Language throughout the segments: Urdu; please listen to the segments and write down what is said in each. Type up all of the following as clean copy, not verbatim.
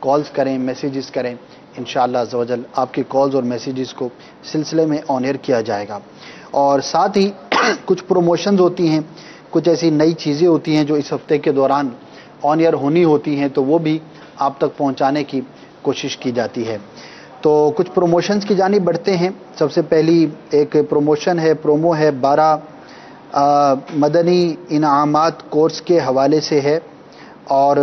کالز کریں، میسیجز کریں، انشاءاللہ عز و جل آپ کے کالز اور میسیجز کو سلسلے میں آن ایئر کیا جائے گا. اور ساتھ ہی کچھ پروموشنز ہوتی ہیں، کچھ ایسی نئی چیزیں ہوتی ہیں جو اس ہفتے کے دوران آن ایئر ہونی ہوتی ہیں، تو وہ بھی آپ تک پہنچانے کی کوشش کی جاتی ہے. تو کچھ پروموشنز کی جانب بڑھتے ہیں. سب سے پہلی ایک پروموشن ہے، پرومو ہے 12 مدنی انعامات کورس کے حوالے سے ہے، اور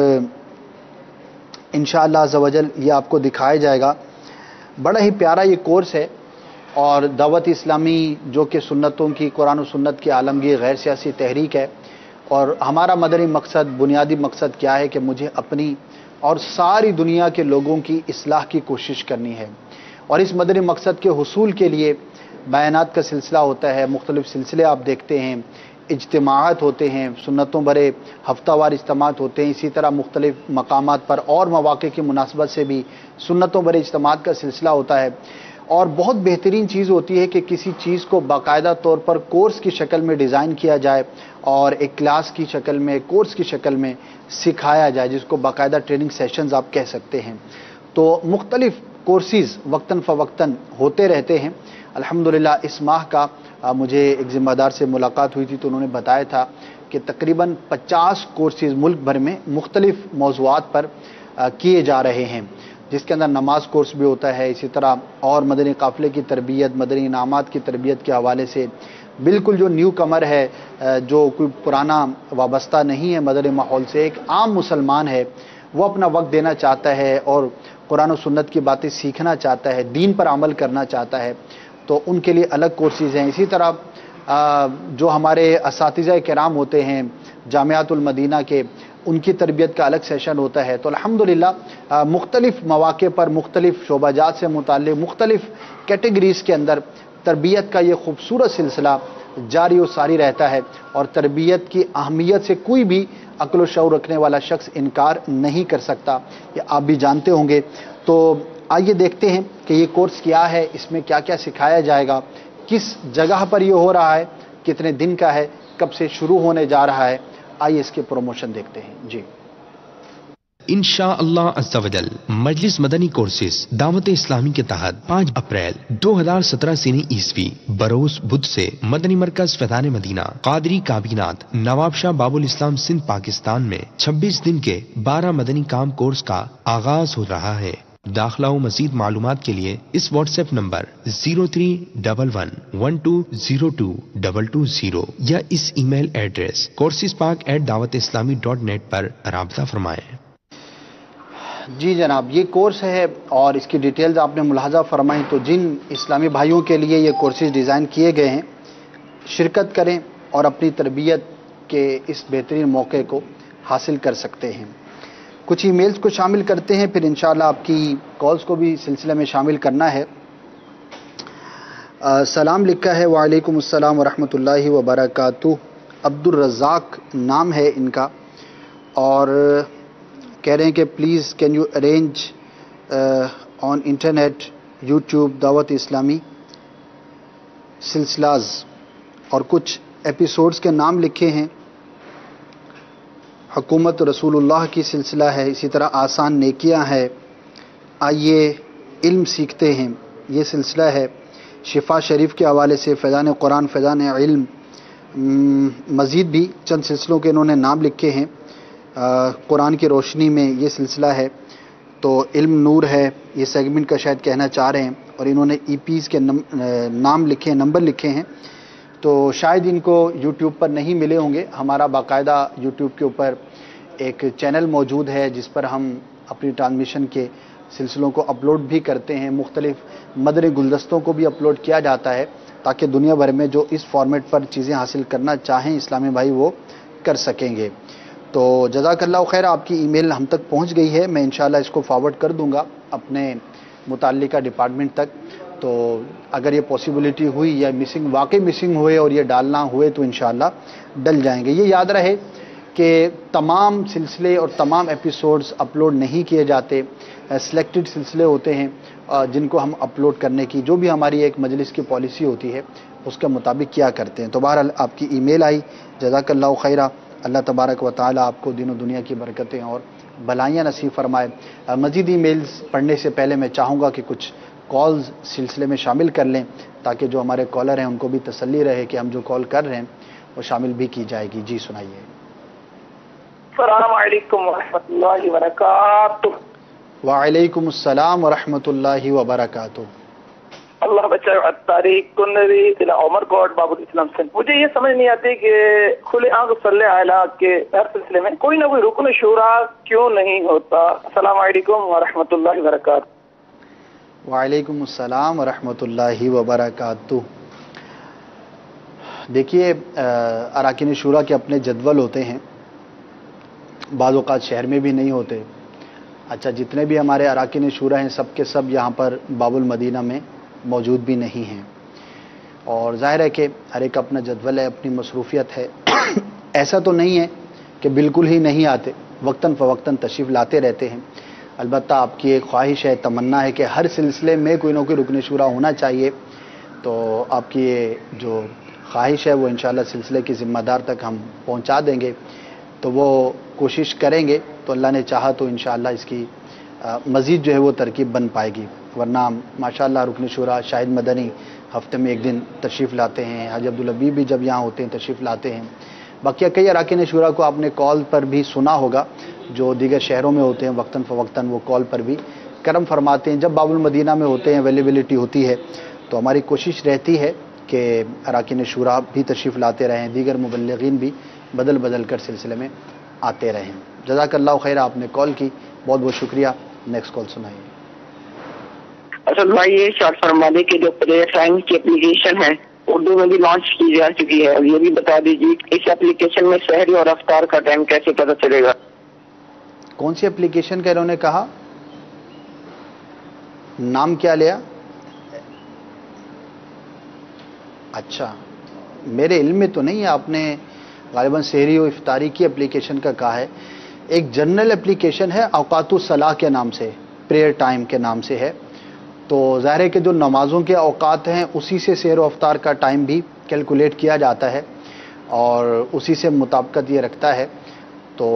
انشاءاللہ عز و جل یہ آپ کو دکھایا جائے گا. بڑا ہی پیارا یہ کورس ہے، اور دعوت اسلامی جو کہ سنتوں کی، قرآن و سنت کی عالمگیر غیر سیاسی تحریک ہے، اور ہمارا مدنی مقصد، بنیادی مقصد کیا ہے کہ مجھے اپنی اور ساری دنیا کے لوگوں کی اصلاح کی کوشش کرنی ہے. اور اس مدنی مقصد کے حصول کے لیے بیانات کا سلسلہ ہوتا ہے، مختلف سلسلے آپ دیکھتے ہیں، اجتماعات ہوتے ہیں، سنتوں بھرے ہفتہ وار اجتماعات ہوتے ہیں، اسی طرح مختلف مقامات پر اور مواقع کی مناسبت سے بھی سنتوں بھرے اجتماعات کا سلسلہ ہوتا ہے. اور بہت بہترین چیز ہوتی ہے کہ کسی چیز کو باقاعدہ طور پر کورس کی شکل میں ڈیزائن کیا جائے اور ایک کلاس کی شکل میں، کورس کی شکل میں سکھایا جائے، جس کو باقاعدہ ٹریننگ سیشنز آپ کہہ سکتے ہیں. تو مختلف کورسز وقتاً فوقتاً ہوتے رہتے ہیں. الحمدللہ اس ماہ کا مجھے ایک ذمہ دار سے ملاقات ہوئی تھی، تو انہوں نے بتایا تھا کہ تقریباً 50 کورسز ملک بھر میں مختلف موضوعات پر کیے جا رہے ہیں، جس کے اندر نماز کورس بھی ہوتا ہے، اسی طرح اور مدنی قافلے کی تربیت، مدنی انعامات کی تربیت کے حوالے سے بالکل جو نیو کمر ہے، جو کوئی پرانا وابستہ نہیں ہے مدنی ماحول سے، ایک عام مسلمان ہے، وہ اپنا وقت دینا چاہتا ہے اور قرآن و سنت کی باتیں سیکھنا چاہتا ہے، دین پر عمل کرنا چاہتا ہے، تو ان کے لیے الگ کورسز ہیں. اسی طرح جو ہمارے اساتذہ کرام ہوتے ہیں جامعات المدینہ کے، ان کی تربیت کا الگ سیشن ہوتا ہے. تو الحمدللہ مختلف مواقع پر مختلف شعبہ جات سے متعلق مختلف کیٹیگریز کے اندر تربیت کا یہ خوبصورت سلسلہ جاری و ساری رہتا ہے، اور تربیت کی اہمیت سے کوئی بھی عقل و شعور رکھنے والا شخص انکار نہیں کر سکتا، یہ آپ بھی جانتے ہوں گے. تو آئیے دیکھتے ہیں کہ یہ کورس کیا ہے، اس میں کیا کیا سکھایا جائے گا، کس جگہ پر یہ ہو رہا ہے، کتنے دن کا ہے، کب سے شروع ہونے جا رہا ہے. آئیے اس کے پروموشن دیکھتے ہیں. جی انشاءاللہ عز و جل مجلس مدنی کورسز دعوت اسلامی کے تحت 5 اپریل 2017 سینی عیسوی بروز بدھ سے مدنی مرکز فیضان مدینہ قادری کابینات نواب شاہ باب الاسلام سندھ پاکستان میں 26 دن کے 12 مدنی کام کورس کا آغاز ہو رہا ہے. داخلہ و مزید معلومات کے لیے اس واٹس ایپ نمبر 0311120220 یا اس ای میل ایڈریس coursespark@dawateislami.net پر رابطہ فرمائیں. جی جناب، یہ کورس ہے اور اس کی ڈیٹیلز آپ نے ملاحظہ فرمائی. تو جن اسلامی بھائیوں کے لیے یہ کورسز ڈیزائن کیے گئے ہیں، شرکت کریں اور اپنی تربیت کے اس بہترین موقع کو حاصل کر سکتے ہیں. کچھ ای میلز کو شامل کرتے ہیں، پھر انشاءاللہ آپ کی کالز کو بھی سلسلے میں شامل کرنا ہے. سلام لکھا ہے، وعلیکم السلام ورحمۃ اللہ وبرکاتہ. عبدالرزاق نام ہے ان کا، اور کہہ رہے ہیں کہ please can you arrange on internet YouTube دعوت اسلامی سلسلاز، اور کچھ ایپیسوڈز کے نام لکھے ہیں. حکومت رسول اللہ کی سلسلہ ہے، اسی طرح آسان نیکیاں ہے، آئیے علم سیکھتے ہیں یہ سلسلہ ہے، شفا شریف کے حوالے سے فیضان قرآن، فیضان علم، مزید بھی چند سلسلوں کے انہوں نے نام لکھے ہیں. قرآن کی روشنی میں یہ سلسلہ ہے، تو علم نور ہے یہ سیگمنٹ کا شاید کہنا چاہ رہے ہیں، اور انہوں نے ای پیز کے نام لکھے ہیں، نمبر لکھے ہیں. تو شاید ان کو یوٹیوب پر نہیں ملے ہوں گے. ہمارا باقاعدہ یوٹیوب کے اوپر ایک چینل موجود ہے جس پر ہم اپنی ٹرانسمیشن کے سلسلوں کو اپلوڈ بھی کرتے ہیں، مختلف مدنی گلدستوں کو بھی اپلوڈ کیا جاتا ہے، تاکہ دنیا بھر میں جو اس فارمیٹ پر چیزیں حاصل کرنا چاہیں اسلامی بھائی وہ کر سکیں گے. تو جزاک اللہ خیر، آپ کی ای میل ہم تک پہنچ گئی ہے، میں انشاءاللہ اس کو فارورڈ کر دوں گا اپنے متعلقہ ڈپارٹمنٹ تک. تو اگر یہ پاسبلٹی ہوئی یا واقعی مسنگ ہوئے اور یہ ڈالنا ہوئے تو انشاءاللہ ڈل جائیں گے. یہ یاد رہے کہ تمام سلسلے اور تمام ایپیسوڈز اپلوڈ نہیں کیے جاتے، سلیکٹڈ سلسلے ہوتے ہیں جن کو ہم اپلوڈ کرنے کی جو بھی ہماری ایک مجلس کی پالیسی ہوتی ہے اس کے مطابق کیا کرتے ہیں. تو بہرحال آپ کی ای میل آئی، جزاک اللہ خیرہ. اللہ تبارک و تعالی آپ کو دین و دنیا کی برکتیں اور بلائیاں نصیب فرمائے۔ مزید ای میلز پڑھنے سے پہلے میں چاہوں گا کہ کچھ کالز سلسلے میں شامل کر لیں تاکہ جو ہمارے کالر ہیں ان کو بھی تسلی رہے کہ ہم جو کال کر رہے ہیں وہ شامل بھی کی جائے گی۔ جی سنائیے۔ السلام علیکم ورحمۃ اللہ وبرکاتہ۔ وعلیکم السلام ورحمۃ اللہ وبرکاتہ۔ اللہ بچائے تاریخ کنری ضلع عمر کوٹ باب الاسلام سے۔ مجھے یہ سمجھ نہیں آتی کہ کھلے آنکھ صلی اعلیٰ کے ہر سلسلے میں کوئی نہ کوئی رکن شورا کیوں نہیں ہوتا۔ السلام علیکم ورحمۃ اللہ وبرکاتہ۔ وعلیکم السلام ورحمۃ اللہ وبرکاتہ۔ دیکھیے اراکین شورا کے اپنے جدول ہوتے ہیں، بعض اوقات شہر میں بھی نہیں ہوتے۔ اچھا، جتنے بھی ہمارے اراکین شورا ہیں سب کے سب یہاں پر باب المدینہ میں موجود بھی نہیں ہیں، اور ظاہر ہے کہ ہر ایک اپنا جدول ہے، اپنی مصروفیت ہے۔ ایسا تو نہیں ہے کہ بالکل ہی نہیں آتے، وقتاً فوقتاً تشریف لاتے رہتے ہیں۔ البتہ آپ کی ایک خواہش ہے، تمنا ہے کہ ہر سلسلے میں کوئی نہ کوئی رکن شورا ہونا چاہیے، تو آپ کی یہ جو خواہش ہے وہ انشاءاللہ سلسلے کی ذمہ دار تک ہم پہنچا دیں گے، تو وہ کوشش کریں گے تو اللہ نے چاہا تو انشاءاللہ اس کی مزید جو ہے وہ ترکیب بن پائے گی۔ ورنہ ماشاءاللہ رکن شورا شاہد مدنی ہفتے میں ایک دن تشریف لاتے ہیں، حاجی عبدالحبیب بھی جب یہاں ہوتے ہیں تشریف لاتے ہیں، باقی کئی اراکین شورا کو آپ نے کال پر بھی سنا ہوگا جو دیگر شہروں میں ہوتے ہیں، وقتاً فوقتاً وہ کال پر بھی کرم فرماتے ہیں۔ جب باب المدینہ میں ہوتے ہیں، اویلیبلٹی ہوتی ہے، تو ہماری کوشش رہتی ہے کہ اراکین شورا بھی تشریف لاتے رہیں، دیگر مبلغین بھی بدل بدل کر سلسلے میں آتے رہیں۔ جزاک اللہ خیر، آپ نے کال کی، بہت بہت شکریہ۔ نیکسٹ کال سنائیے۔ اسد بھائی، یہ شارٹ فرمانے کے جو پلیئر سائن کی اپلیکیشن ہے اردو میں بھی لانچ کی جا چکی ہے، اور یہ بھی بتا دیجیے کہ اس اپلیکیشن میں سحری اور افطار کا ٹائم کیسے پتہ چلے گا؟ کون سی اپلیکیشن کا انہوں نے کہا؟ نام کیا لیا؟ اچھا، میرے علم میں تو نہیں ہے، آپ نے غالباً سحری و افطاری کی اپلیکیشن کا کہا ہے۔ ایک جنرل اپلیکیشن ہے اوقات الصلاح کے نام سے، پریئر ٹائم کے نام سے ہے، تو ظاہر ہے کہ جو نمازوں کے اوقات ہیں اسی سے سحر و افطار کا ٹائم بھی کیلکولیٹ کیا جاتا ہے اور اسی سے مطابقت یہ رکھتا ہے۔ تو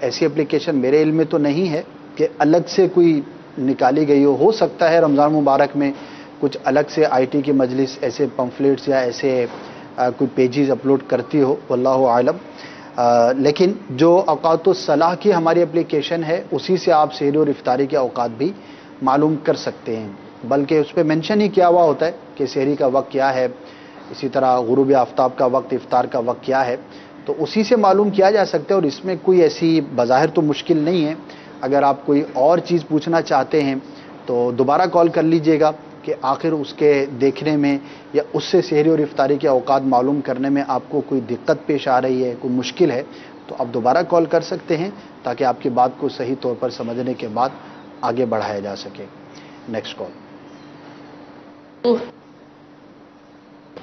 ایسی اپلیکیشن میرے علم میں تو نہیں ہے کہ الگ سے کوئی نکالی گئی ہو سکتا ہے رمضان مبارک میں کچھ الگ سے آئی ٹی کی مجلس ایسے پمفلیٹس یا ایسے کوئی پیجز اپلوڈ کرتی ہو، واللہ عالم۔ لیکن جو اوقات الصلاح کی ہماری اپلیکیشن ہے اسی سے آپ سحری اور افطاری کے اوقات بھی معلوم کر سکتے ہیں، بلکہ اس پہ مینشن ہی کیا ہوا ہوتا ہے کہ سحری کا وقت کیا ہے، اسی طرح غروب آفتاب کا وقت، افطار کا وقت کیا ہے، تو اسی سے معلوم کیا جا سکتا ہے، اور اس میں کوئی ایسی بظاہر تو مشکل نہیں ہے۔ اگر آپ کوئی اور چیز پوچھنا چاہتے ہیں تو دوبارہ کال کر لیجئے گا کہ آخر اس کے دیکھنے میں یا اس سے سحری اور افطاری کے اوقات معلوم کرنے میں آپ کو کوئی دقت پیش آ رہی ہے، کوئی مشکل ہے، تو آپ دوبارہ کال کر سکتے ہیں تاکہ آپ کی بات کو صحیح طور پر سمجھنے کے بعد آگے بڑھایا جا سکے۔ Next call.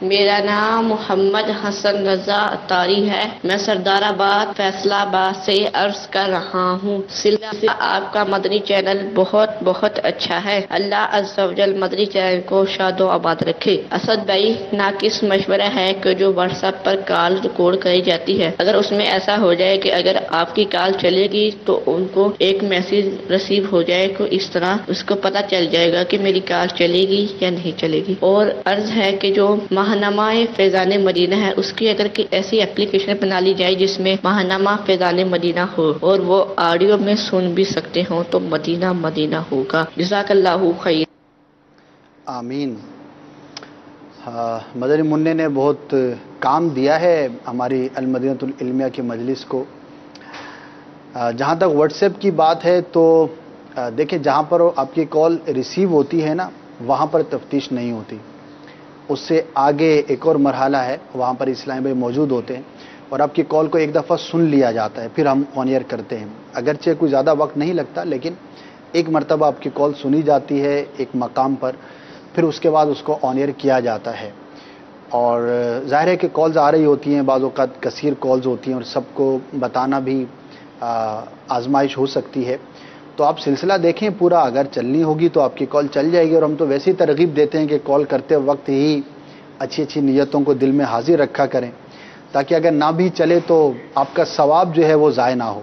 میرا نام محمد حسن رضا اطاری ہے، میں سردار آباد فیصلہ آباد سے عرض کر رہا ہوں۔ سلسلہ آپ کا مدنی چینل بہت بہت اچھا ہے، اللہ عز و جل مدنی چینل کو شاد و آباد رکھے۔ اسد بھائی، ناقص مشورہ ہے کہ جو واٹس ایپ پر کال ریکارڈ کری جاتی ہے، اگر اس میں ایسا ہو جائے کہ اگر آپ کی کال چلے گی تو ان کو ایک میسج ریسیو ہو جائے تو اس طرح اس کو پتہ چل جائے گا کہ میری کال چلے گی یا نہیں چلے گی۔ اور عرض ہے کہ جو ماہنامہ فیضان مدینہ ہے اس کی اگر ایسی اپلیکیشن بنا لی جائے جس میں ماہنامہ فیضان مدینہ ہو اور وہ آڈیو میں سن بھی سکتے ہوں تو مدینہ مدینہ ہوگا۔ جزاک اللہ خیر۔ آمین۔ مدنی منع نے بہت کام دیا ہے ہماری المدینۃ العلمیہ کی مجلس کو۔ جہاں تک واٹس ایپ کی بات ہے تو دیکھیں، جہاں پر آپ کی کال ریسیو ہوتی ہے نا وہاں پر تفتیش نہیں ہوتی، اس سے آگے ایک اور مرحلہ ہے، وہاں پر اسلام بھائی موجود ہوتے ہیں اور آپ کی کال کو ایک دفعہ سن لیا جاتا ہے، پھر ہم آن ایئر کرتے ہیں۔ اگرچہ کوئی زیادہ وقت نہیں لگتا لیکن ایک مرتبہ آپ کی کال سنی جاتی ہے ایک مقام پر، پھر اس کے بعد اس کو آن ایئر کیا جاتا ہے۔ اور ظاہر ہے کہ کالز آ رہی ہوتی ہیں، بعض اوقات کثیر کالز ہوتی ہیں اور سب کو بتانا بھی آزمائش ہو سکتی ہے، تو آپ سلسلہ دیکھیں پورا، اگر چلنی ہوگی تو آپ کی کال چل جائے گی۔ اور ہم تو ویسے ہی ترغیب دیتے ہیں کہ کال کرتے وقت ہی اچھی اچھی نیتوں کو دل میں حاضر رکھا کریں، تاکہ اگر نہ بھی چلے تو آپ کا ثواب جو ہے وہ ضائع نہ ہو۔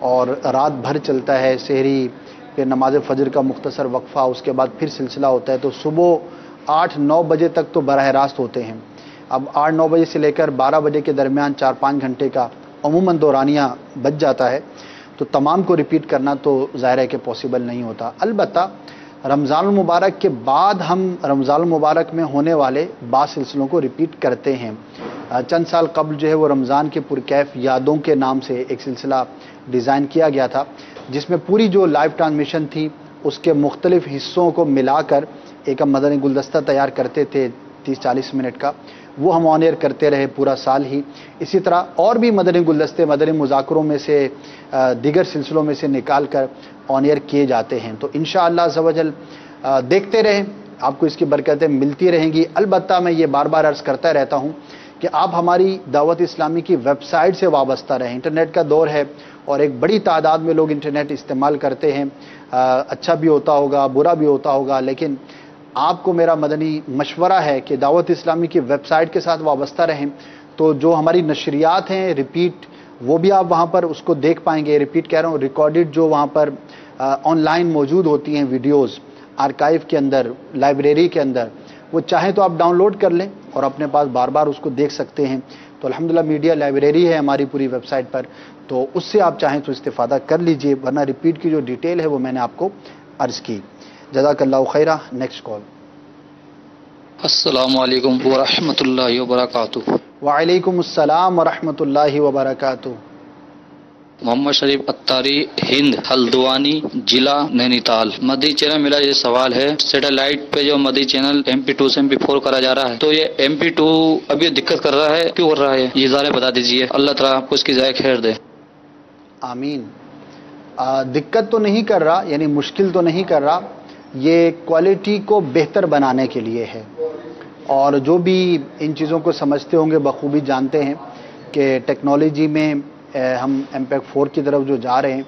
اور رات بھر چلتا ہے. سحری پھر نماز فجر کا مختصر وقفہ, اس کے بعد پھر سلسلہ ہوتا ہے. تو صبح 8-9 بجے تک تو براہ راست ہوتے ہیں. اب 8-9 بجے سے لے کر 12 بجے کے درمیان 4-5 گھنٹے کا عموماً دورانیہ بچ جاتا ہے. تو تمام کو ریپیٹ کرنا تو ظاہر ہے کہ پاسبل نہیں ہوتا. البتہ رمضان المبارک کے بعد ہم رمضان المبارک میں ہونے والے بعض سلسلوں کو ریپیٹ کرتے ہیں. چند سال قبل جو ہے وہ رمضان کے پرکیف یادوں کے نام سے ایک سلسلہ ڈیزائن کیا گیا تھا, جس میں پوری جو لائیو ٹرانسمیشن تھی اس کے مختلف حصوں کو ملا کر ایک ہم مدنی گلدستہ تیار کرتے تھے 30-40 منٹ کا. وہ ہم آن ایئر کرتے رہے پورا سال ہی. اسی طرح اور بھی مدنی گلدستے مدنی مذاکروں میں سے دیگر سلسلوں میں سے نکال کر آن ایئر کیے جاتے ہیں. تو انشاءاللہ عز و جل دیکھتے رہیں, آپ کو اس کی برکتیں ملتی رہیں گی. البتہ میں یہ بار بار عرض کرتا رہتا ہوں کہ آپ ہماری دعوت اسلامی کی ویب سائٹ سے وابستہ رہیں. انٹرنیٹ کا دور ہے اور ایک بڑی تعداد میں لوگ انٹرنیٹ استعمال کرتے ہیں. اچھا بھی ہوتا ہوگا, برا بھی ہوتا ہوگا, لیکن آپ کو میرا مدنی مشورہ ہے کہ دعوت اسلامی کی ویب سائٹ کے ساتھ وابستہ رہیں. تو جو ہماری نشریات ہیں ریپیٹ, وہ بھی آپ وہاں پر اس کو دیکھ پائیں گے. ریپیٹ کہہ رہا ہوں, ریکارڈڈ جو وہاں پر آن لائن موجود ہوتی ہیں ویڈیوز آرکائیو کے اندر, لائبریری کے اندر, وہ چاہیں تو آپ ڈاؤن لوڈ کر لیں اور اپنے پاس بار بار اس کو دیکھ سکتے ہیں. تو الحمدللہ میڈیا لائبریری ہے ہماری پوری ویب سائٹ پر, تو اس سے آپ چاہیں تو استفادہ کر لیجئے, ورنہ ریپیٹ کی جو ڈیٹیل ہے وہ میں نے آپ کو عرض کی. جزاک اللہ خیرہ. Next call. السلام علیکم ورحمۃ اللہ وبرکاتہ. وعلیکم السلام ورحمۃ اللہ وبرکاتہ. محمد شریف اتاری, ہند ہلدوانی, ضلع نینی تال. مدی چینل میرا یہ سوال ہے, سیٹلائٹ پہ جو مدی چینل MP2 سے MP4 کرا جا رہا ہے, تو یہ MP2 ابھی دقت کر رہا ہے, کیوں کر رہا ہے, یہ ذرا بتا دیجیے. اللہ تعالیٰ آپ کو اس کی ذائقہ خیر دے. آمین. دقت تو نہیں کر رہا, یعنی مشکل تو نہیں کر رہا, یہ کوالٹی کو بہتر بنانے کے لیے ہے. اور جو بھی ان چیزوں کو سمجھتے ہوں گے بخوبی جانتے ہیں کہ ٹیکنالوجی میں ہم MPEG-4 کی طرف جو جا رہے ہیں,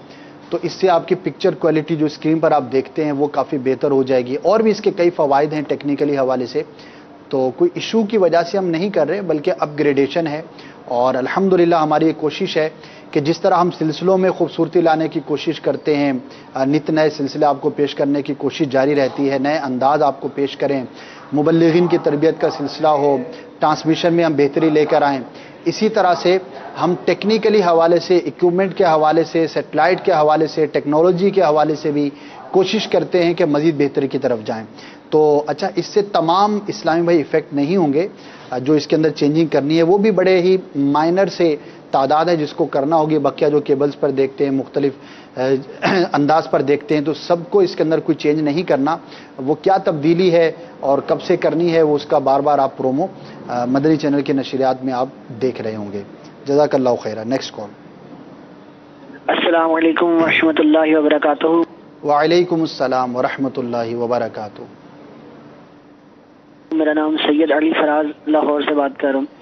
تو اس سے آپ کی پکچر کوالٹی جو اسکرین پر آپ دیکھتے ہیں وہ کافی بہتر ہو جائے گی. اور بھی اس کے کئی فوائد ہیں ٹیکنیکلی حوالے سے. تو کوئی ایشو کی وجہ سے ہم نہیں کر رہے, بلکہ اپ گریڈیشن ہے. اور الحمدللہ ہماری ایک کوشش ہے کہ جس طرح ہم سلسلوں میں خوبصورتی لانے کی کوشش کرتے ہیں, نت نئے سلسلے آپ کو پیش کرنے کی کوشش جاری رہتی ہے, نئے انداز آپ کو پیش کریں, مبلغین کی تربیت کا سلسلہ ہو, ٹرانسمیشن میں ہم بہتری لے کر آئیں. اسی طرح سے ہم ٹیکنیکلی حوالے سے, اکوپمنٹ کے حوالے سے, سیٹلائٹ کے حوالے سے, ٹیکنالوجی کے حوالے سے بھی کوشش کرتے ہیں کہ مزید بہتری کی طرف جائیں. تو اچھا, اس سے تمام اسلامی بھائی افیکٹ نہیں ہوں گے. جو اس کے اندر چینجنگ کرنی ہے وہ بھی بڑے ہی مائنر سے تعداد ہے جس کو کرنا ہوگی. بقیہ جو کیبلز پر دیکھتے ہیں, مختلف انداز پر دیکھتے ہیں, تو سب کو اس کے اندر کوئی چینج نہیں کرنا. وہ کیا تبدیلی ہے اور کب سے کرنی ہے, وہ اس کا بار بار آپ پرومو مدنی چینل کے نشریات میں آپ دیکھ رہے ہوں گے. جزاک اللہ خیرہ. Next call. السلام علیکم ورحمۃ اللہ وبرکاتہ. وعلیکم السلام ورحمۃ اللہ وبرکاتہ. میرا نام سید علی فراز, لاہور سے بات کر رہا ہوں.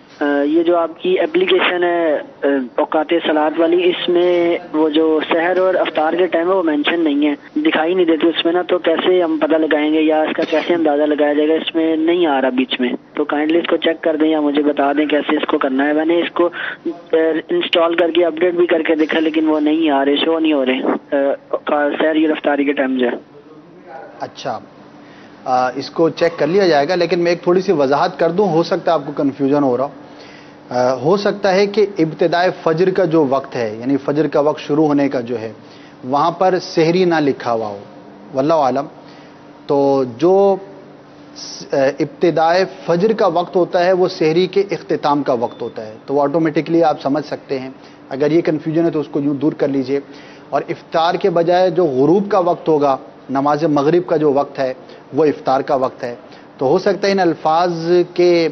یہ جو آپ کی اپلیکیشن ہے اوقات صلات والی, اس میں وہ جو سحر اور افطار کے ٹائم ہے وہ مینشن نہیں ہے, دکھائی نہیں دیتی اس میں نا. تو کیسے ہم پتہ لگائیں گے یا اس کا کیسے اندازہ لگایا جائے گا؟ اس میں نہیں آ رہا بیچ میں, تو کائنڈلی اس کو چیک کر دیں یا مجھے بتا دیں کیسے اس کو کرنا ہے. میں نے اس کو انسٹال کر کے اپڈیٹ بھی کر کے دیکھا, لیکن وہ نہیں آ رہے, شو نہیں ہو رہے سحر اور افطاری کے ٹائم جو ہے. اچھا, اس کو چیک کر لیا جائے گا, لیکن میں ایک تھوڑی سی وضاحت کر دوں, ہو سکتا ہے آپ کو کنفیوژن ہو رہا. ہو سکتا ہے کہ ابتدائے فجر کا جو وقت ہے, یعنی فجر کا وقت شروع ہونے کا جو ہے, وہاں پر سحری نہ لکھا ہوا ہو, واللہ عالم. تو جو ابتدائے فجر کا وقت ہوتا ہے وہ سحری کے اختتام کا وقت ہوتا ہے. تو وہ آٹومیٹکلی آپ سمجھ سکتے ہیں. اگر یہ کنفیوژن ہے تو اس کو یوں دور کر لیجئے. اور افطار کے بجائے جو غروب کا وقت ہوگا, نماز مغرب کا جو وقت ہے, وہ افطار کا وقت ہے. تو ہو سکتا ہے ان الفاظ کے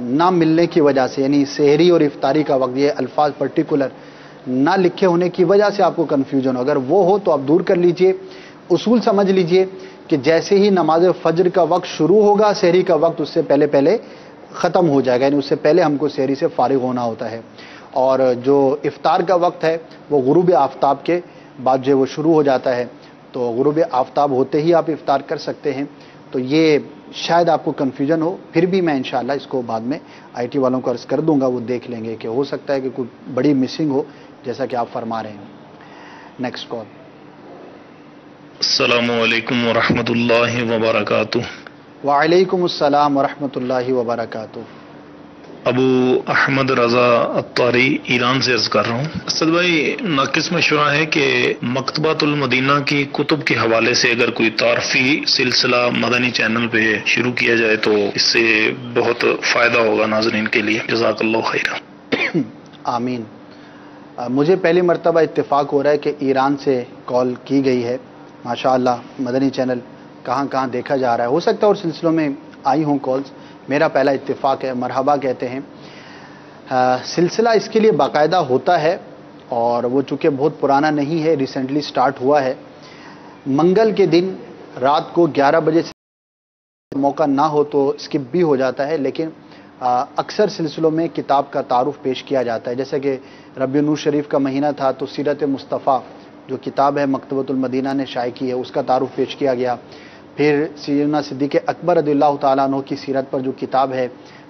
نہ ملنے کی وجہ سے, یعنی سحری اور افطاری کا وقت, یہ الفاظ پرٹیکولر نہ لکھے ہونے کی وجہ سے آپ کو کنفیوژن ہو. اگر وہ ہو تو آپ دور کر لیجئے. اصول سمجھ لیجئے کہ جیسے ہی نماز فجر کا وقت شروع ہوگا, سحری کا وقت اس سے پہلے پہلے ختم ہو جائے گا, یعنی اس سے پہلے ہم کو سحری سے فارغ ہونا ہوتا ہے. اور جو افطار کا وقت ہے وہ غروب آفتاب کے بعد جو وہ شروع ہو جاتا ہے. تو غروب آفتاب ہوتے ہی آپ افطار کر سکتے ہیں. تو یہ شاید آپ کو کنفیوژن ہو, پھر بھی میں انشاءاللہ اس کو بعد میں IT والوں کو عرض کر دوں گا, وہ دیکھ لیں گے کہ ہو سکتا ہے کہ کوئی بڑی مسنگ ہو جیسا کہ آپ فرما رہے ہیں. Next call. السلام علیکم ورحمۃ اللہ وبرکاتہ. وعلیکم السلام ورحمۃ اللہ وبرکاتہ. ابو احمد رضا عطاری ایران سے عرض کر رہا ہوں. اسد بھائی ناقص مشورہ ہے کہ مکتبۃ المدینہ کی کتب کے حوالے سے اگر کوئی تعارفی سلسلہ مدنی چینل پہ شروع کیا جائے تو اس سے بہت فائدہ ہوگا ناظرین کے لیے. جزاک اللہ خیرا. آمین. مجھے پہلی مرتبہ اتفاق ہو رہا ہے کہ ایران سے کال کی گئی ہے. ماشاءاللہ مدنی چینل کہاں کہاں دیکھا جا رہا ہے. ہو سکتا ہے اور سلسلوں میں آئی ہوں کالز. میرا پہلا اتفاق ہے. مرحبا کہتے ہیں. سلسلہ اس کے لیے باقاعدہ ہوتا ہے اور وہ چونکہ بہت پرانا نہیں ہے, ریسنٹلی سٹارٹ ہوا ہے. منگل کے دن رات کو 11 بجے سے موقع نہ ہو تو اسکپ بھی ہو جاتا ہے, لیکن اکثر سلسلوں میں کتاب کا تعارف پیش کیا جاتا ہے. جیسے کہ ربیع النور شریف کا مہینہ تھا تو سیرت مصطفیٰ جو کتاب ہے مکتبۃ المدینہ نے شائع کی ہے اس کا تعارف پیش کیا گیا. پھر سیدنا صدیق اکبر رضی اللہ تعالیٰ عنہ کی سیرت پر جو کتاب ہے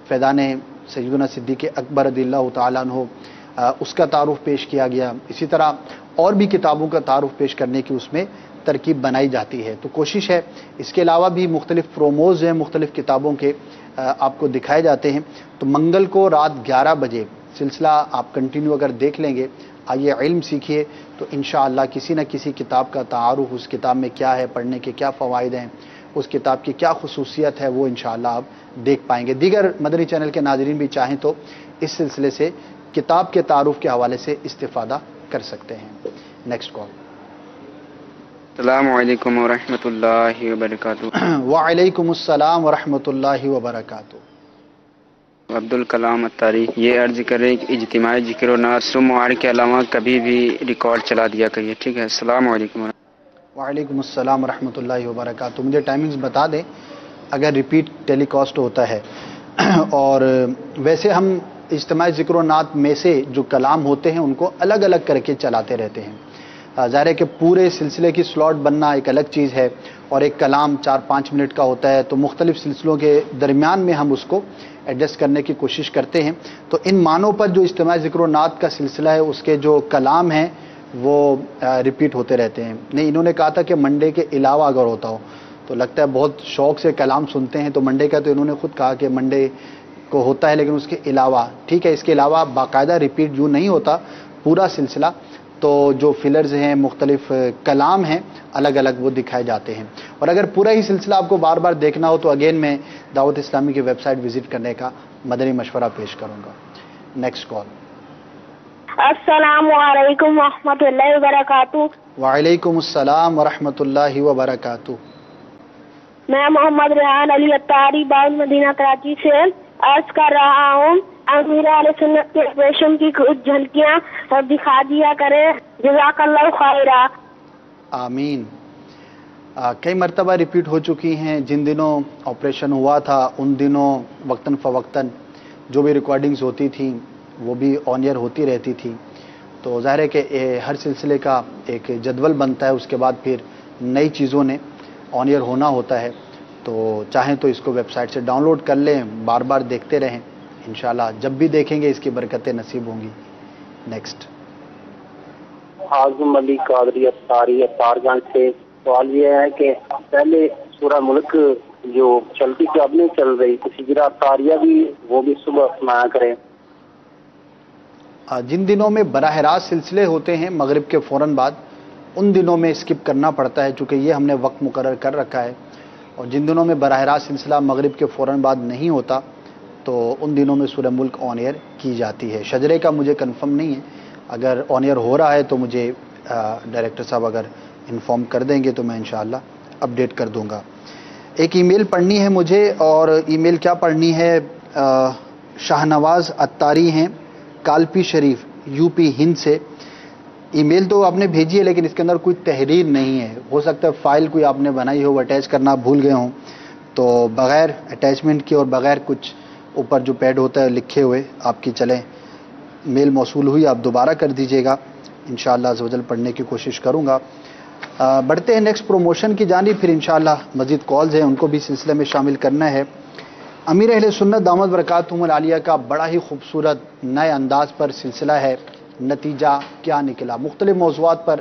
فیضان سیدنا صدیق اکبر رضی اللہ تعالیٰ عنہ اس کا تعارف پیش کیا گیا. اسی طرح اور بھی کتابوں کا تعارف پیش کرنے کی اس میں ترکیب بنائی جاتی ہے. تو کوشش ہے. اس کے علاوہ بھی مختلف پروموز ہیں مختلف کتابوں کے آپ کو دکھائے جاتے ہیں. تو منگل کو رات 11 بجے سلسلہ آپ کنٹینیو اگر دیکھ لیں گے, آئیے علم سیکھیے, تو انشاءاللہ کسی نہ کسی کتاب کا تعارف, اس کتاب میں کیا ہے, پڑھنے کے کیا فوائد ہیں, اس کتاب کی کیا خصوصیت ہے, وہ انشاءاللہ آپ دیکھ پائیں گے. دیگر مدنی چینل کے ناظرین بھی چاہیں تو اس سلسلے سے کتاب کے تعارف کے حوالے سے استفادہ کر سکتے ہیں. Next call. السلام علیکم ورحمۃ اللہ وبرکاتہ. وعلیکم السلام ورحمۃ اللہ وبرکاتہ. عبدالکلام عطاری یہ عرض کر رہے ہیں کہ اجتماعی ذکر و نثر و معارف کے علاوہ کبھی بھی ریکارڈ چلا دیا کریے. ٹھیک ہے. السلام علیکم. وعلیکم السلام ورحمۃ اللہ وبرکاتہ. مجھے ٹائمنگز بتا دیں اگر ریپیٹ ٹیلی کاسٹ ہوتا ہے. اور ویسے ہم اجتماعی ذکر و نعت میں سے جو کلام ہوتے ہیں ان کو الگ الگ کر کے چلاتے رہتے ہیں. ظاہر ہے کہ پورے سلسلے کی سلاٹ بننا ایک الگ چیز ہے اور ایک کلام 4-5 منٹ کا ہوتا ہے, تو مختلف سلسلوں کے درمیان میں ہم اس کو ایڈجسٹ کرنے کی کوشش کرتے ہیں. تو ان معنوں پر جو اجتماعی ذکر و نعت کا سلسلہ ہے اس کے جو کلام ہیں وہ ریپیٹ ہوتے رہتے ہیں. نہیں, انہوں نے کہا تھا کہ منڈے کے علاوہ اگر ہوتا ہو تو لگتا ہے بہت شوق سے کلام سنتے ہیں. تو منڈے کا تو انہوں نے خود کہا کہ منڈے کو ہوتا ہے لیکن اس کے علاوہ. ٹھیک ہے, اس کے علاوہ باقاعدہ ریپیٹ جو نہیں ہوتا پورا سلسلہ, تو جو فلرز ہیں مختلف کلام ہیں الگ الگ وہ دکھائے جاتے ہیں. اور اگر پورا ہی سلسلہ آپ کو بار بار دیکھنا ہو تو اگین میں دعوت اسلامی کی ویب سائٹ وزٹ کرنے کا مدنی مشورہ پیش کروں گا. Next call. السلام علیکم ورحمۃ اللہ وبرکاتہ. وعلیکم السلام ورحمۃ اللہ وبرکاتہ. میں محمد ریحان علی عطاری باغ مدینہ کراچی سے عرض کر رہا ہوں, امیر اہل سنت کے آپریشن کی کچھ جھلکیاں دکھا دیا کرے. جزاک اللہ خیرا. آمین. کئی مرتبہ ریپیٹ ہو چکی ہیں. جن دنوں آپریشن ہوا تھا ان دنوں وقتاً فوقتاً جو بھی ریکارڈنگز ہوتی تھیں وہ بھی آن ایئر ہوتی رہتی تھی. تو ظاہر ہے کہ ہر سلسلے کا ایک جدول بنتا ہے, اس کے بعد پھر نئی چیزوں نے آن ایئر ہونا ہوتا ہے. تو چاہیں تو اس کو ویب سائٹ سے ڈاؤن لوڈ کر لیں, بار بار دیکھتے رہیں, انشاءاللہ جب بھی دیکھیں گے اس کی برکتیں نصیب ہوں گی. نیکسٹ. اعظم علی قادری عطاری اطار گنج سے سوال یہ ہے کہ پہلے سورہ ملک جو چلتی تھی اب نہیں چل رہی, تو ہجرہ عطاریہ بھی وہ بھی صبح سنایا کریں. جن دنوں میں براہ راست سلسلے ہوتے ہیں مغرب کے فوراً بعد ان دنوں میں اسکپ کرنا پڑتا ہے چونکہ یہ ہم نے وقت مقرر کر رکھا ہے. اور جن دنوں میں براہ راست سلسلہ مغرب کے فوراً بعد نہیں ہوتا تو ان دنوں میں سورہ ملک آن ایئر کی جاتی ہے. شجرے کا مجھے کنفرم نہیں ہے, اگر آن ایئر ہو رہا ہے تو مجھے ڈائریکٹر صاحب اگر انفارم کر دیں گے تو میں انشاءاللہ اپڈیٹ کر دوں گا. ایک ای میل پڑھنی ہے مجھے, اور ای میل کیا پڑھنی ہے, شاہنواز عطاری ہیں کالپی شریف یو پی ہند سے. ای میل تو آپ نے بھیجی ہے لیکن اس کے اندر کوئی تحریر نہیں ہے. ہو سکتا ہے فائل کوئی آپ نے بنائی ہو, وہ اٹیچ کرنا بھول گئے ہوں, تو بغیر اٹیچمنٹ کے اور بغیر کچھ اوپر جو پیڈ ہوتا ہے لکھے ہوئے آپ کی چلیں میل موصول ہوئی, آپ دوبارہ کر دیجیے گا, انشاءاللہ عز و جل پڑھنے کی کوشش کروں گا. بڑھتے ہیں نیکسٹ پروموشن کی جانب, پھر انشاءاللہ مزید کالز ہیں ان کو بھی سلسلے میں شامل کرنا ہے. امیر اہل سنت دامت برکاتہم العالیہ کا بڑا ہی خوبصورت نئے انداز پر سلسلہ ہے نتیجہ کیا نکلا. مختلف موضوعات پر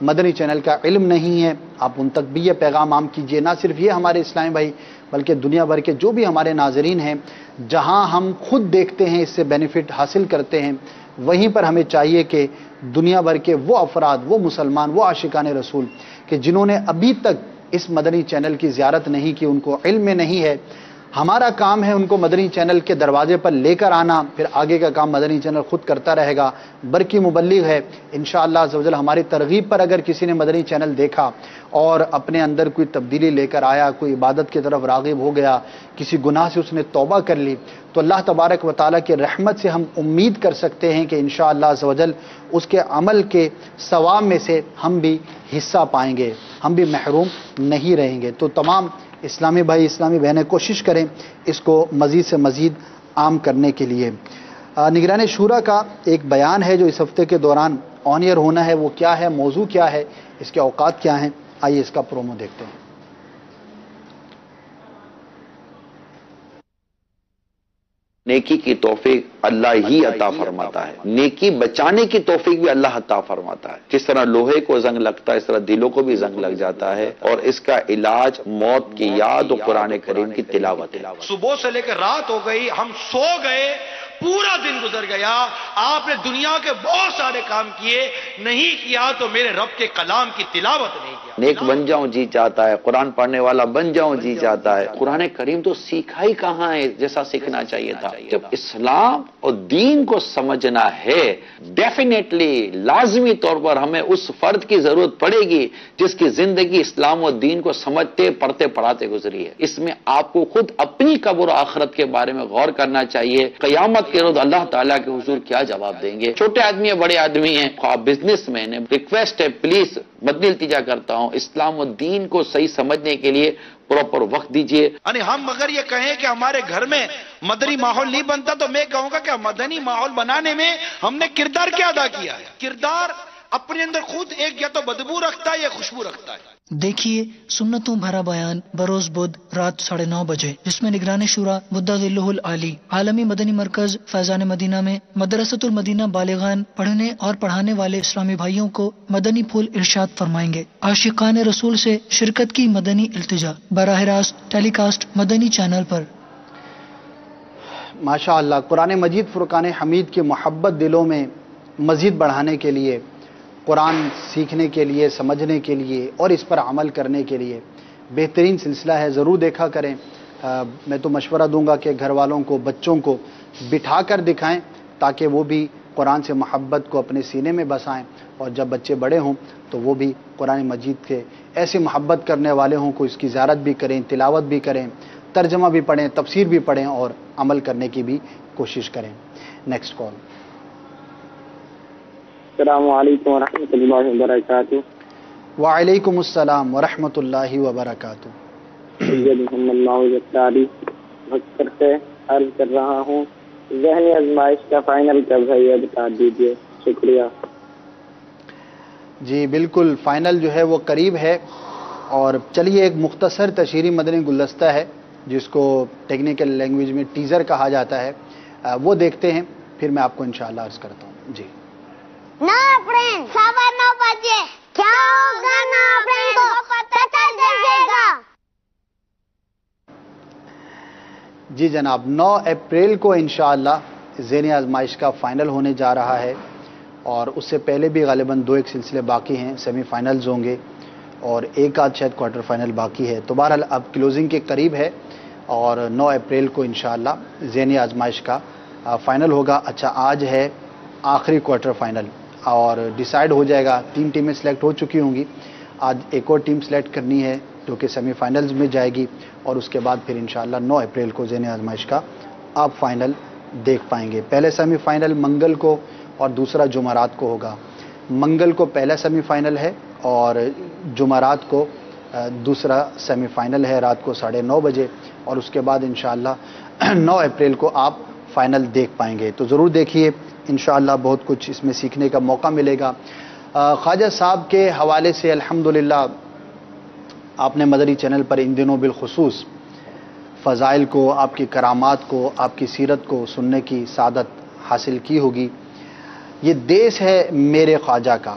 مدنی چینل کا علم نہیں ہے آپ ان تک بھی یہ پیغام عام کیجیے. نہ صرف یہ ہمارے اسلامی بھائی بلکہ دنیا بھر کے جو بھی ہمارے ناظرین ہیں جہاں ہم خود دیکھتے ہیں اس سے بینیفٹ حاصل کرتے ہیں وہیں پر ہمیں چاہیے کہ دنیا بھر کے وہ افراد وہ مسلمان وہ عاشقان رسول کہ جنہوں نے ابھی تک اس مدنی چینل کی زیارت نہیں کی ان کو علم میں نہیں ہے ہمارا کام ہے ان کو مدنی چینل کے دروازے پر لے کر آنا پھر آگے کا کام مدنی چینل خود کرتا رہے گا. برقی مبلغ ہے انشاءاللہ عز و جل ہماری ترغیب پر اگر کسی نے مدنی چینل دیکھا اور اپنے اندر کوئی تبدیلی لے کر آیا کوئی عبادت کی طرف راغب ہو گیا کسی گناہ سے اس نے توبہ کر لی تو اللہ تبارک و تعالیٰ کی رحمت سے ہم امید کر سکتے ہیں کہ انشاءاللہ عز و جل اس کے عمل کے ثواب میں سے ہم بھی حصہ پائیں گے ہم بھی محروم نہیں رہیں گے. تو تمام اسلامی بھائی اسلامی بہنیں کوشش کریں اس کو مزید سے مزید عام کرنے کے لیے. نگران شورا کا ایک بیان ہے جو اس ہفتے کے دوران آن ایئر ہونا ہے وہ کیا ہے موضوع کیا ہے اس کے اوقات کیا ہیں آئیے اس کا پرومو دیکھتے ہیں. نیکی کی توفیق اللہ ہی عطا فرماتا ہے نیکی بچانے کی توفیق بھی اللہ عطا فرماتا ہے. جس طرح لوہے کو زنگ لگتا ہے اس طرح دلوں کو بھی زنگ لگ جاتا ہے اور اس کا علاج موت کی یاد اور قرآن کریم کی تلاوت ہے. صبح سے لے کر رات ہو گئی ہم سو گئے پورا دن گزر گیا آپ نے دنیا کے بہت سارے کام کیے نہیں کیا تو میرے رب کے کلام کی تلاوت نہیں کیا. نیک بن جاؤں جی چاہتا ہے قرآن پڑھنے والا بن جاؤں جی چاہتا ہے. قرآن کریم تو سیکھا ہی کہاں ہے جیسا سیکھنا چاہیے تھا. جب اسلام اور دین کو سمجھنا ہے ڈیفینیٹلی لازمی طور پر ہمیں اس فرد کی ضرورت پڑے گی جس کی زندگی اسلام اور دین کو سمجھتے پڑھتے پڑھاتے گزری ہے. اس میں آپ کو خود اپنی قبر و آخرت کے بارے میں غور کرنا چاہیے. قیامت کے روز اللہ تعالیٰ کے حضور کیا جواب دیں گے. چھوٹے آدمی ہیں بڑے آدمی ہیں خواب بزنس مین ہیں ریکویسٹ ہے پلیز مدنی التجا کرتا ہوں اسلام و دین کو صحیح سمجھنے کے لیے پراپر وقت دیجئے. یعنی ہم اگر یہ کہیں کہ ہمارے گھر میں مدنی ماحول نہیں بنتا تو میں کہوں گا کہ مدنی ماحول بنانے میں ہم نے کردار کیا ادا کیا ہے. کردار اپنے اندر خود ایک یا تو بدبو رکھتا ہے یا خوشبو رکھتا ہے. دیکھیے سنتوں بھرا بیان بروز بدھ رات 9:30 بجے جس میں نگران شورا مدہ ذلہ العالی عالمی مدنی مرکز فیضان مدینہ میں مدرسۃ المدینہ بالغان پڑھنے اور پڑھانے والے اسلامی بھائیوں کو مدنی پھول ارشاد فرمائیں گے. عاشقان رسول سے شرکت کی مدنی التجا براہ راست ٹیلی کاسٹ مدنی چینل پر. ماشاء اللہ قرآن مجید فرقان حمید کی محبت دلوں میں مزید بڑھانے کے لیے قرآن سیکھنے کے لیے سمجھنے کے لیے اور اس پر عمل کرنے کے لیے بہترین سلسلہ ہے. ضرور دیکھا کریں. میں تو مشورہ دوں گا کہ گھر والوں کو بچوں کو بٹھا کر دکھائیں تاکہ وہ بھی قرآن سے محبت کو اپنے سینے میں بسائیں اور جب بچے بڑے ہوں تو وہ بھی قرآن مجید کے ایسے محبت کرنے والے ہوں کو اس کی زیارت بھی کریں تلاوت بھی کریں ترجمہ بھی پڑھیں تفسیر بھی پڑھیں اور عمل کرنے کی بھی کوشش کریں. Next call. السلام علیکم ورحمۃ اللہ وبرکاتہ. وعلیکم السلام ورحمۃ اللہ وبرکاتہ. محمد سے عرض کر رہا ہوں ذہنی آزمائش کا فائنل کب ہے یہ بتا دیجیے. شکریہ. جی بالکل فائنل جو ہے وہ قریب ہے اور چلیے ایک مختصر تشہیری مدنی گلدستہ ہے جس کو ٹیکنیکل لینگویج میں ٹیزر کہا جاتا ہے وہ دیکھتے ہیں پھر میں آپ کو انشاءاللہ عرض کرتا ہوں. جی 9 بجے کیا ہوگا 9 کو پتہ چل جائے گا. جی جناب 9 اپریل کو انشاءاللہ ذہنی آزمائش کا فائنل ہونے جا رہا ہے اور اس سے پہلے بھی غالباً 2 ایک سلسلے باقی ہیں سیمی فائنلز ہوں گے اور ایک آدھ شاید کوارٹر فائنل باقی ہے. تو بہرحال اب کلوزنگ کے قریب ہے اور 9 اپریل کو انشاءاللہ ذہنی آزمائش کا فائنل ہوگا. اچھا آج ہے آخری کوارٹر فائنل اور ڈیسائیڈ ہو جائے گا. 3 ٹیمیں سلیکٹ ہو چکی ہوں گی. آج ایک اور ٹیم سلیکٹ کرنی ہے جو کہ سیمی فائنلز میں جائے گی اور اس کے بعد پھر انشاءاللہ 9 اپریل کو ذہنی آزمائش کا آپ فائنل دیکھ پائیں گے. پہلے سیمی فائنل منگل کو اور دوسرا جمعرات کو ہوگا. منگل کو پہلا سیمی فائنل ہے اور جمعرات کو دوسرا سیمی فائنل ہے رات کو 9:30 بجے اور اس کے بعد انشاءاللہ 9 اپریل کو آپ فائنل دیکھ پائیں گے. تو ضرور دیکھیے انشاءاللہ بہت کچھ اس میں سیکھنے کا موقع ملے گا. خواجہ صاحب کے حوالے سے الحمدللہ آپ نے مدنی چینل پر ان دنوں بالخصوص فضائل کو آپ کی کرامات کو آپ کی سیرت کو سننے کی سعادت حاصل کی ہوگی. یہ دیس ہے میرے خواجہ کا